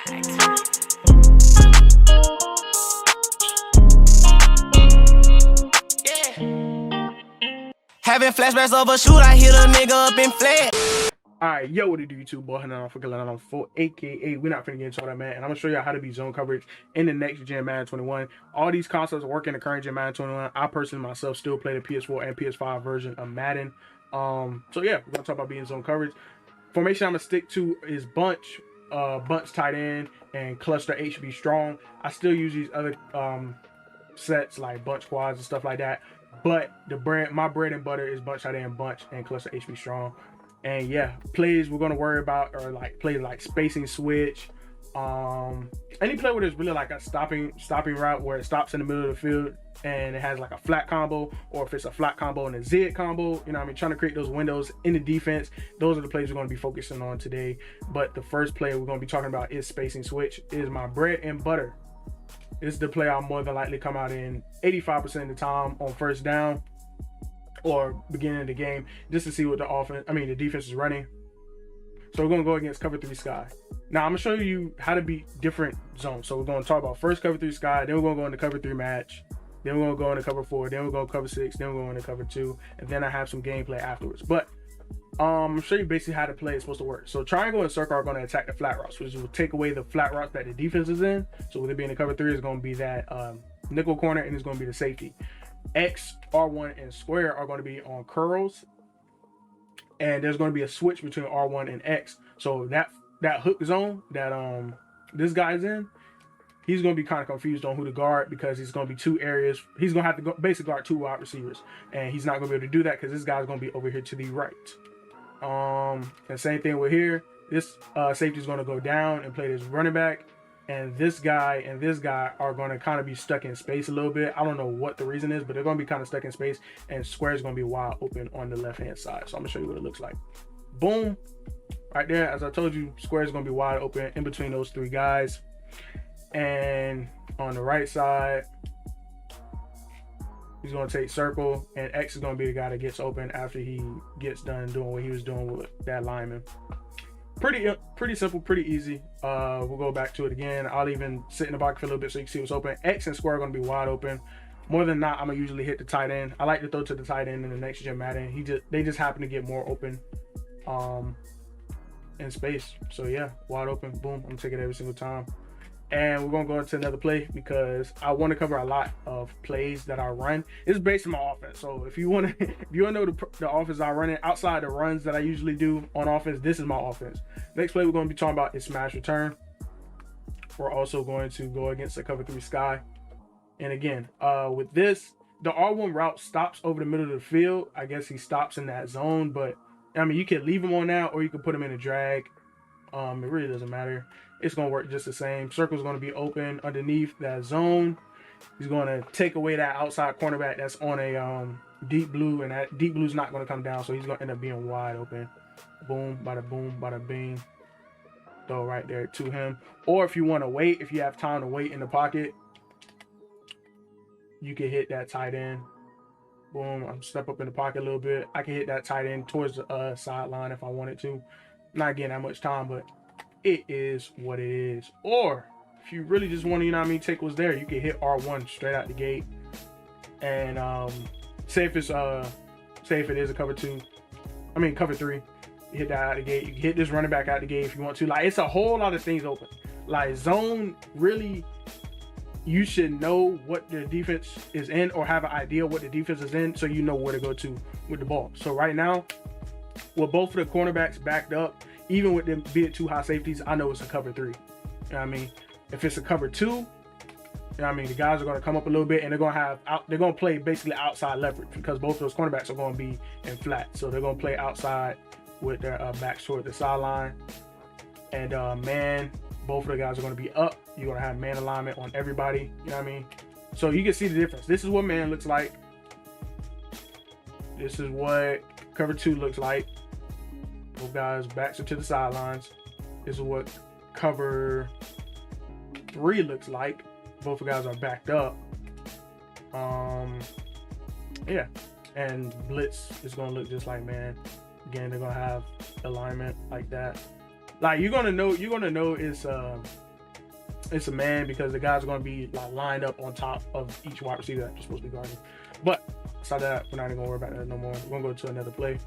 Having flashbacks of a shoot, I hit a nigga up in flat. Alright, yo, what it do, YouTube? Boy, and I'm fucking on 4, aka we're not finna get into all that, man. And I'm gonna show you how to be zone coverage in the next gen Madden 21. All these concepts work in the current gen Madden 21. I personally myself still play the PS4 and PS5 version of Madden. So yeah, we're gonna talk about being zone coverage. Formation I'm gonna stick to is bunch tight end, and cluster HB strong. I still use these other sets like bunch quads and stuff like that. But my bread and butter is bunch tight end, bunch, and cluster HB strong. And yeah, plays we're gonna worry about are like plays like spacing switch. Any play where there's really like a stopping route where it stops in the middle of the field and it has like a flat combo, or if it's a flat combo and a zig combo, you know what I mean, trying to create those windows in the defense. Those are the plays we're going to be focusing on today. But the first play we're going to be talking about is spacing switch. It is my bread and butter. It's the play I'll more than likely come out in 85% of the time on first down or beginning of the game, just to see what the defense is running. So we're going to go against cover 3 sky. Now I'm going to show you how to beat different zones. So we're going to talk about first cover 3 sky, then we're going to go into cover 3 match, then we're going to go into cover 4, then we're going to cover 6, then we're going into cover 2, and then I have some gameplay afterwards. But I'm show you basically how the play is supposed to work. So triangle and circle are going to attack the flat routes, which will take away the flat routes that the defense is in. So with it being a cover 3, it's going to be that nickel corner, and it's going to be the safety. X, R1, and square are going to be on curls, and there's going to be a switch between R1 and X. So that hook zone that this guy's in, he's going to be kind of confused on who to guard, because he's going to be two areas. He's going to have to basically guard 2 wide receivers, and he's not going to be able to do that because this guy's going to be over here to the right. And same thing with here. This safety is going to go down and play this running back, and this guy and this guy are going to kind of be stuck in space a little bit. I don't know what the reason is, but they're going to be kind of stuck in space, and square is going to be wide open on the left hand side. So I'm going to show you what it looks like. Boom, right there. As I told you, square is going to be wide open in between those 3 guys. And on the right side, he's going to take circle, and X is going to be the guy that gets open after he gets done doing what he was doing with that lineman. Pretty simple, pretty easy. We'll go back to it again. I'll even sit in the box for a little bit so you can see what's open. X and square are going to be wide open. More than not, I'm going to usually hit the tight end. I like to throw to the tight end in the next gen Madden. They just happen to get more open in space. So yeah, wide open, boom. I'm going to take it every single time. And we're going to go into another play because I want to cover a lot of plays that I run. It's based on my offense. So if you want to know the offense I run in outside the runs that I usually do on offense, this is my offense. Next play we're going to be talking about is smash return. We're also going to go against the cover 3 sky. And again, with this, the R1 route stops over the middle of the field. I guess he stops in that zone, but I mean, you can leave him on that or you can put him in a drag. It really doesn't matter. It's going to work just the same. Circle's going to be open underneath that zone. He's going to take away that outside cornerback that's on a deep blue, and that deep blue's not going to come down, so he's going to end up being wide open. Boom, bada bing. Throw right there to him. Or if you want to wait, if you have time to wait in the pocket, you can hit that tight end. Boom, I'm step up in the pocket a little bit. I can hit that tight end towards the sideline if I wanted to. Not getting that much time, but it is what it is. Or if you really just want to, you know what I mean, take what's there, you can hit R1 straight out the gate. And say if it is a cover 3, you hit that out the gate. You can hit this running back out the gate if you want to. Like, it's a whole lot of things open. Like, zone, really, you should know what the defense is in, or have an idea what the defense is in, so you know where to go to with the ball. So right now, with both of the cornerbacks backed up, even with them being 2 high safeties, I know it's a cover 3. You know what I mean? If it's a cover 2, you know what I mean, the guys are going to come up a little bit, and they're going to play basically outside leverage, because both of those cornerbacks are going to be in flat. So they're going to play outside with their backs toward the sideline. And man, both of the guys are going to be up. You're going to have man alignment on everybody. You know what I mean? So you can see the difference. This is what man looks like. This is what cover 2 looks like. Both guys' backs are to the sidelines. This is what cover 3 looks like. Both guys are backed up. Yeah, and blitz is gonna look just like man. Again, they're gonna have alignment like that. Like, you're gonna know it's it's a man because the guys are going to be like lined up on top of each wide receiver that you're supposed to be guarding. But aside that, we're not even gonna worry about that no more. We're gonna go to another play.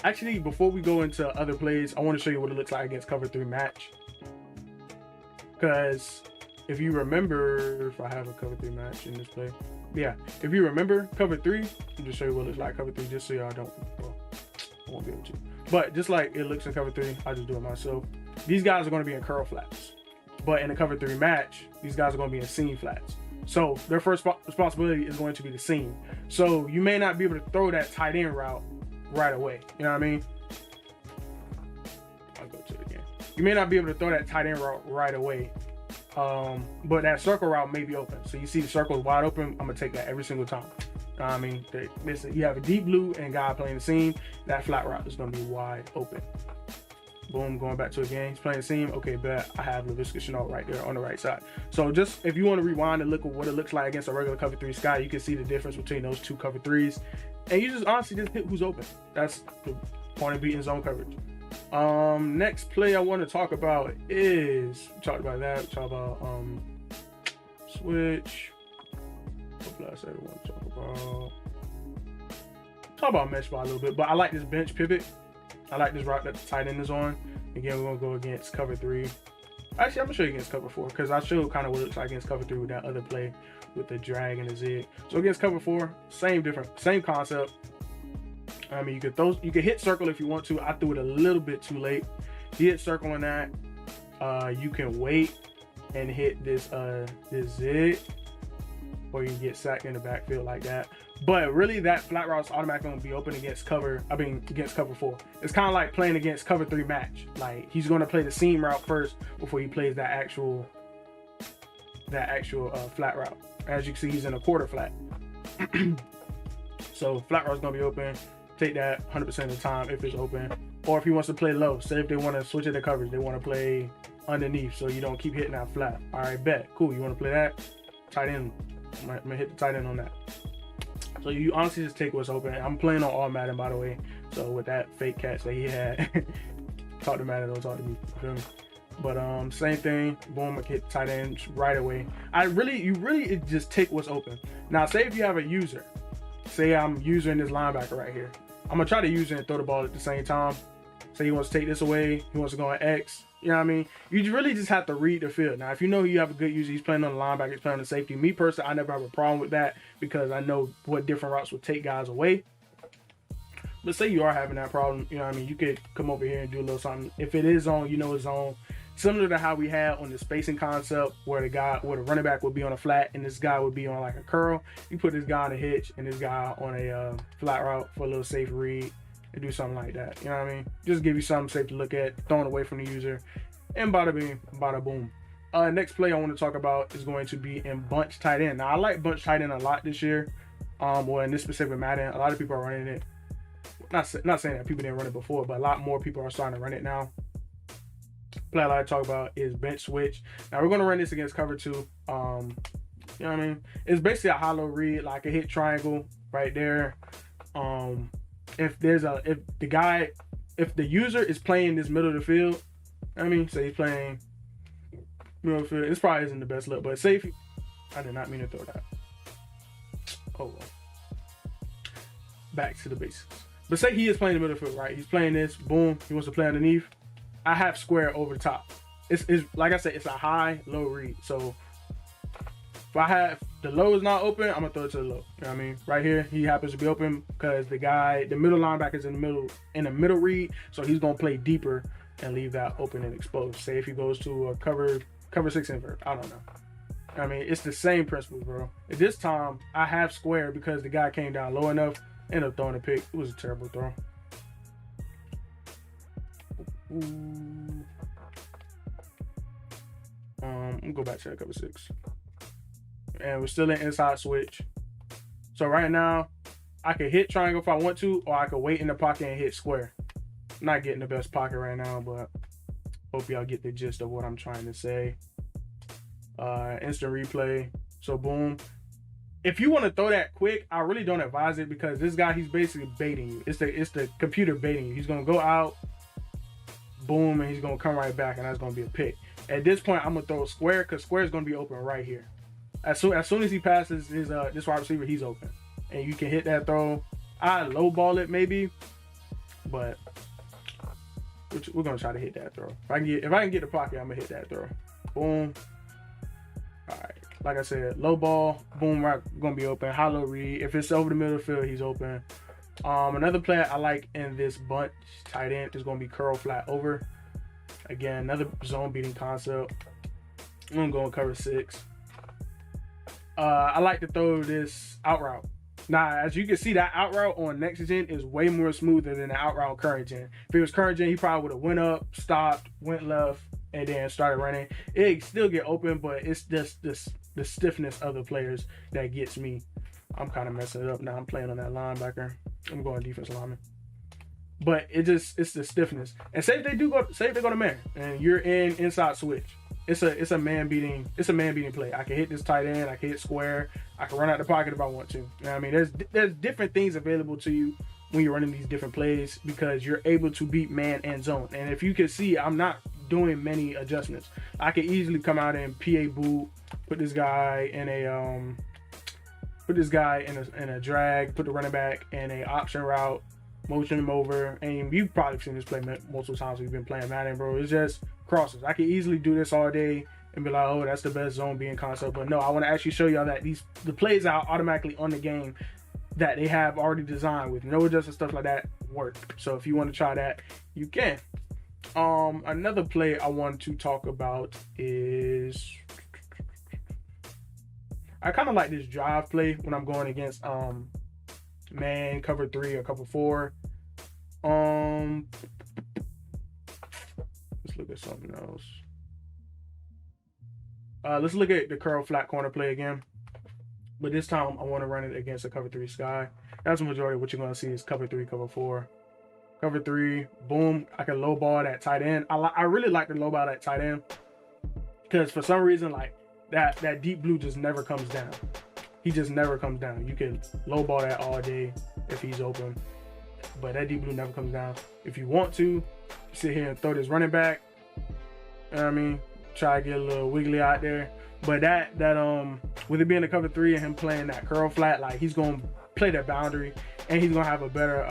Actually, before we go into other plays, I want to show you what it looks like against cover 3 match. Because if you remember, if I have a cover 3 match in this play, yeah, if you remember cover 3, I'll just show you what it looks like cover 3, just so y'all don't, well, I won't be able to. But just like it looks in cover 3, I'll just do it myself. These guys are going to be in curl flats, but in a cover 3 match, these guys are going to be in seam flats. So their first responsibility is going to be the seam. So you may not be able to throw that tight end route right away. You know what I mean? I'll go to it again. You may not be able to throw that tight end route right away. But that circle route may be open. So you see the circle is wide open. I'm gonna take that every single time. I mean, you have a deep blue and guy playing the seam. That flat route is gonna be wide open. Boom, going back to a game. He's playing the seam. Okay, bet I have LaVisca Chenault right there on the right side. So just if you want to rewind and look at what it looks like against a regular cover 3 sky, you can see the difference between those two cover 3s. And you just honestly just hit who's open. That's the point of beating zone coverage. Next play I want to talk about is, we talked about that. We talked about switch. What play I said I want to talk about? Talk about mesh ball a little bit, but I like this bench pivot. I like this route that the tight end is on. Again, we're gonna go against cover 3. Actually, I'm gonna show you against cover 4 because I showed kind of what it looks like against cover 3 with that other play with the drag and the zig. So against cover 4, same concept. I mean, you could hit circle if you want to. I threw it a little bit too late. You hit circle on that. You can wait and hit this zig, or you can get sacked in the backfield like that. But really, that flat route is automatically going to be open against cover 4. It's kind of like playing against cover 3 match. Like, he's going to play the seam route first before he plays that actual flat route. As you can see, he's in a quarter flat. So flat route is going to be open. Take that 100% of the time if it's open. Or if he wants to play low, say if they want to switch it to coverage, they want to play underneath so you don't keep hitting that flat. All right, bet. Cool. You want to play that? Tight end. I'm going to hit the tight end on that. So you honestly just take what's open. I'm playing on all Madden, by the way. So with that fake catch that he had, talk to Madden, don't talk to me. Feel me? But same thing. Boom, I hit tight end right away. You really just take what's open. Now, say if you have a user. Say I'm using this linebacker right here. I'm gonna try to use it and throw the ball at the same time. Say he wants to take this away. He wants to go on X. You know what I mean? You really just have to read the field. Now, if you know you have a good user, he's playing on the linebacker, he's playing on the safety. Me personally, I never have a problem with that because I know what different routes will take guys away. But say you are having that problem, you know what I mean? You could come over here and do a little something. If it is on, you know it's on. Similar to how we had on the spacing concept where the running back would be on a flat and this guy would be on like a curl. You put this guy on a hitch and this guy on a flat route for a little safe read and do something like that. You know what I mean? Just give you something safe to look at, throwing away from the user, and bada bing, bada boom. Next play I want to talk about is going to be in bunch tight end. Now I like bunch tight end a lot this year. Well, in this specific Madden, a lot of people are running it. Not saying that people didn't run it before, but a lot more people are starting to run it now. Play I like to talk about is bench switch. Now we're going to run this against cover 2. You know what I mean? It's basically a hollow read, like a hit triangle right there. If the user is playing this middle of the field, I mean, say he's playing middle of the field, this probably isn't the best look, but say if I did not mean to throw that. Oh well. Back to the basics. But say he is playing the middle of the field, right? He's playing this, boom, he wants to play underneath. I have square over the top. It's like I said, it's a high, low read. So if I have the low is not open, I'm gonna throw it to the low. You know what I mean? Right here, he happens to be open because the middle linebacker is in the middle read, so he's gonna play deeper and leave that open and exposed. Say if he goes to a cover 6 invert, I don't know. I mean, it's the same principle, bro. At this time, I have square because the guy came down low enough, ended up throwing a pick. It was a terrible throw. Go back to that cover 6. And we're still in inside switch. So right now, I can hit triangle if I want to, or I can wait in the pocket and hit square. Not getting the best pocket right now, but hope y'all get the gist of what I'm trying to say. Instant replay. So boom. If you want to throw that quick, I really don't advise it because this guy, he's basically baiting you. It's the computer baiting you. He's gonna go out, boom, and he's gonna come right back, and that's gonna be a pick. At this point, I'm gonna throw a square because square is gonna be open right here. As soon as he passes his this wide receiver, he's open, and you can hit that throw. I low ball it maybe, but we're gonna try to hit that throw. If I can get the pocket, I'm gonna hit that throw. Boom. All right. Like I said, low ball, boom, right, gonna be open. Hollow read. If it's over the middle of the field, he's open. Another player I like in this bunch, tight end, is gonna be curl flat over. Again, another zone beating concept. I'm gonna go and cover 6. I like to throw this out route. Now, as you can see, that out route on next gen is way more smoother than the out route current gen. If it was current gen, he probably would have went up, stopped, went left, and then started running. It still get open, but it's just the stiffness of the players that gets me. I'm kind of messing it up now. I'm playing on that linebacker. I'm going defense lineman. But it's the stiffness. And say if they go to man and you're in inside switch. It's a man beating play. I can hit this tight end, I can hit square, I can run out the pocket if I want to. You know what I mean? There's different things available to you when you're running these different plays because you're able to beat man and zone. And if you can see, I'm not doing many adjustments. I can easily come out and PA boot, put this guy in a drag, put the running back in a option route, motion him over, and you've probably seen this play multiple times we've been playing Madden, bro. It's just crosses. I can easily do this all day and be like, oh, that's the best zone being concept. But no, I want to actually show y'all that the plays are automatically on the game that they have already designed with no adjustment, stuff like that work. So if you want to try that, you can. Another play I want to talk about is I kind of like this drive play when I'm going against man, cover 3 or cover 4. Let's look at something else. Let's look at the curl flat corner play again. But this time I want to run it against a cover 3 sky. That's the majority of what you're going to see is cover 3, cover 4. Cover 3, boom. I can low ball that tight end. I really like to low ball that tight end because for some reason, like that deep blue just never comes down. He just never comes down. You can low ball that all day if he's open, but that deep blue never comes down. If you want to sit here and throw this running back, you know what I mean, try to get a little wiggly out there. But that with it being a cover 3 and him playing that curl flat, like he's gonna play that boundary and he's gonna have a better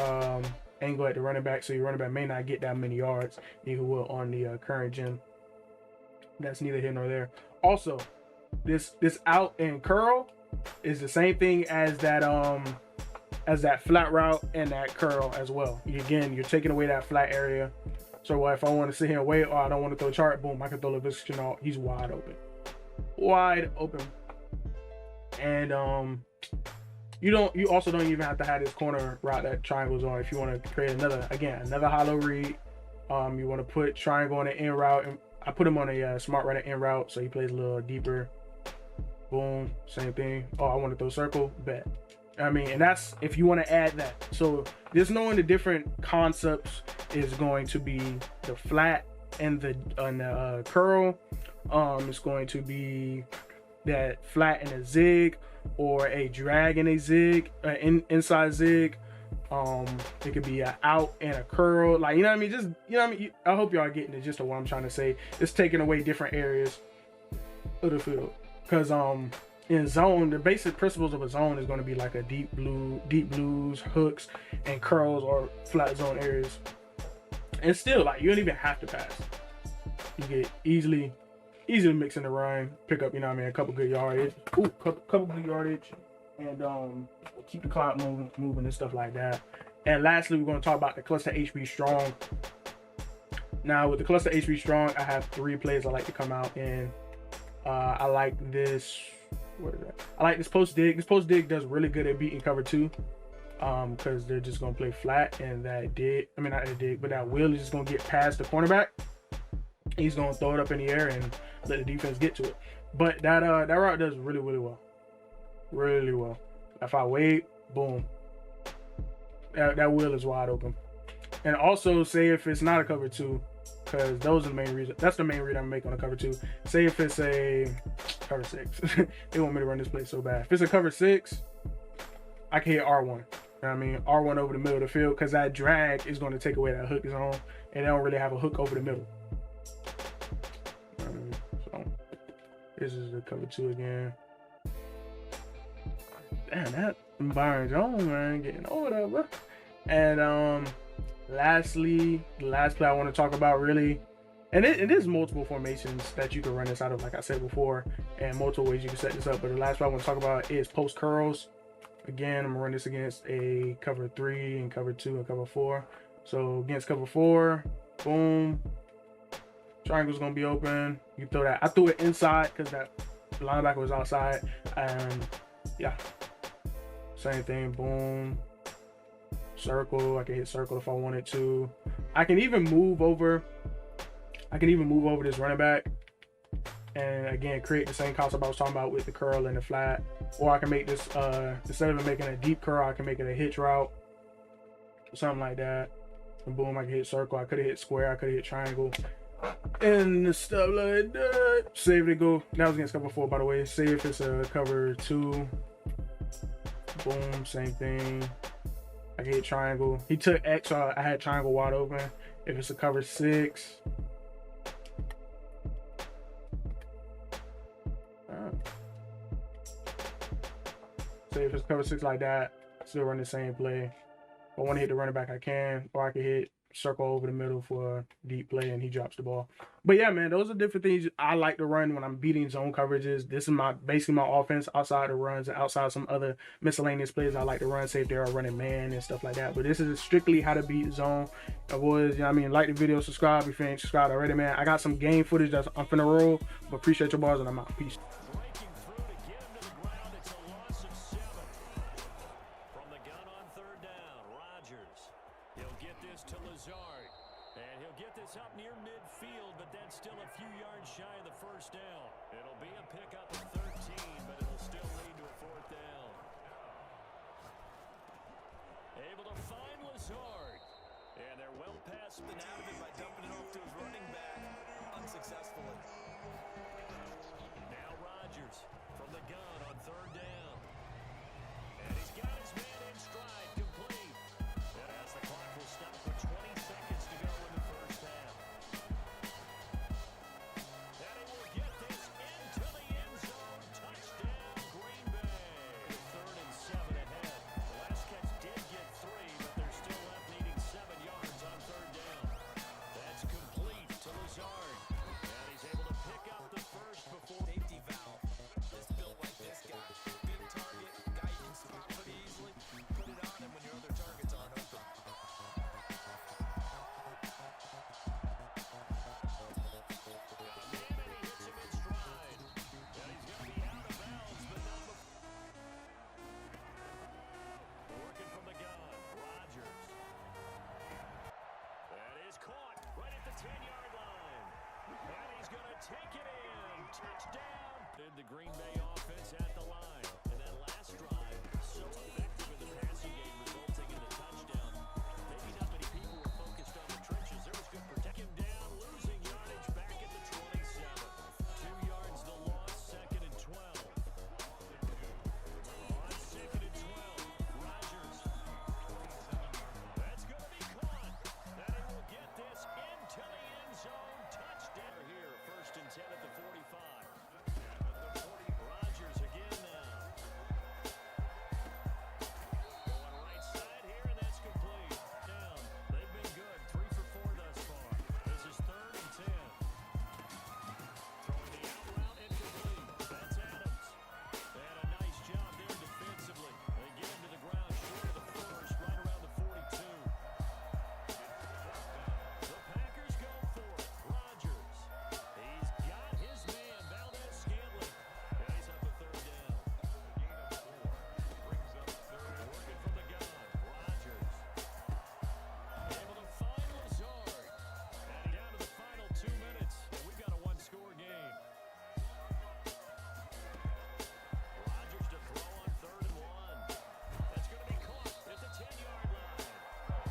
angle at the running back, so your running back may not get that many yards than he will on the current gen. That's neither here nor there. Also, this out and curl is the same thing as that flat route and that curl as well. You're taking away that flat area. So if I want to sit here and wait, or I don't want to throw a chart, boom, I can throw the position out. He's wide open. And you also don't even have to have this corner route that triangles on if you want to create another hollow read. You want to put triangle on the in route, and I put him on a smart runner in route, so he plays a little deeper. Boom, same thing. Oh, I want to throw circle, bet. I mean, and that's if you want to add that. So just knowing the different concepts is going to be the flat and the curl. It's going to be that flat and a zig, or a drag and a zig, inside zig. It could be an out and a curl, like, you know what I mean? Just, you know what I mean? I hope y'all are getting the gist of what I'm trying to say. It's taking away different areas of the field, because in zone, the basic principles of a zone is going to be like a deep blues, hooks, and curls, or flat zone areas. And still, like, you don't even have to pass. You get easily mix in the run, pick up, you know what I mean, a couple good yardage, couple good yardage, and keep the clock moving and stuff like that. And lastly, we're going to talk about the cluster HB strong. Now, with the cluster HB strong, I have 3 plays I like to come out in. I like this. What is that? I like this post dig. This post dig does really good at beating cover 2, because they're just gonna play flat, and that dig, I mean not the dig, but that wheel is just gonna get past the cornerback. He's gonna throw it up in the air and let the defense get to it. But that route does really well. If I wait, boom, that wheel is wide open. And also, say if it's not a cover 2, because those are the main reason. That's the main read I'm making on a cover 2. Say if it's a cover 6, they want me to run this play so bad. If it's a cover 6, I can hit R1. You know what I mean? R1 over the middle of the field, because that drag is going to take away that hook zone. and they don't really have a hook over the middle. So this is the cover 2 again. Damn, that Byron Jones, man, getting over there, bro. And lastly, the last play I want to talk about really, and it is multiple formations that you can run this out of, like I said before, and multiple ways you can set this up. But the last play I want to talk about is post curls. Again, I'm gonna run this against a cover 3 and cover 2 and cover 4. So against cover 4, boom, triangle's gonna be open. You throw that. I threw it inside because that linebacker was outside, and yeah, same thing. Boom, circle. I can hit circle if I wanted to. I can even move over. This running back, and again create the same concept I was talking about with the curl and the flat. Or I can make this instead of making a deep curl, I can make it a hitch route, something like that. And boom, I can hit circle. I could have hit square. I could have hit triangle, and stuff like that. Save it, go. That was against cover 4, by the way. Say if it's a cover 2. Boom, same thing. I can hit triangle. He took X, so I had triangle wide open. If it's a cover 6. Say if it's cover 6 like that, still run the same play. If I want to hit the running back, I can. Or I can hit circle over the middle for a deep play and he drops the ball. But yeah, man, those are different things I like to run when I'm beating zone coverages. This is basically my offense outside the runs and outside some other miscellaneous plays I like to run, say if they're running man and stuff like that. But this is strictly how to beat zone. Boys, you know what I mean? Like the video, subscribe if you ain't subscribed already, man. I got some game footage that's I'm finna roll, but appreciate your bars and I'm out. Peace. To Lazard, and he'll get this up near midfield, but that's still a few yards shy of the first down. It'll be a pickup of 13, but it'll still lead to a 4th down. Able to find Lazard, and they're well past the out of it by dumping it off to his running back unsuccessfully. Now Rodgers from the gun on 3rd down, and he's got his man in stride, complete. And as the clock will stop for 20 seconds to go in the first half. And he will get this into the end zone. Touchdown, Green Bay. 3rd and 7 ahead. The last catch did get 3, but they're still left needing 7 yards on 3rd down. That's complete to Lazard. And he's able to pick up the first before safety valve. Is built like this guy. Big target, guy you can spot pretty easily. Put it on him when your other targets aren't open. Working from the gun, Rodgers. That is caught right at the 10-yard line. And he's going to take it in. Touchdown. Did the Green Bay offense at the line. And that last drive, so effective in the passing game, resulting in the touchdown. Maybe not many people were focused on the trenches. There was good protection down, losing yardage back at the 27. 2 yards the loss, 2nd and 12. On 2nd and 12, Rodgers. That's going to be caught. And he will get this into the end zone. Touchdown here. 1st and 10 at the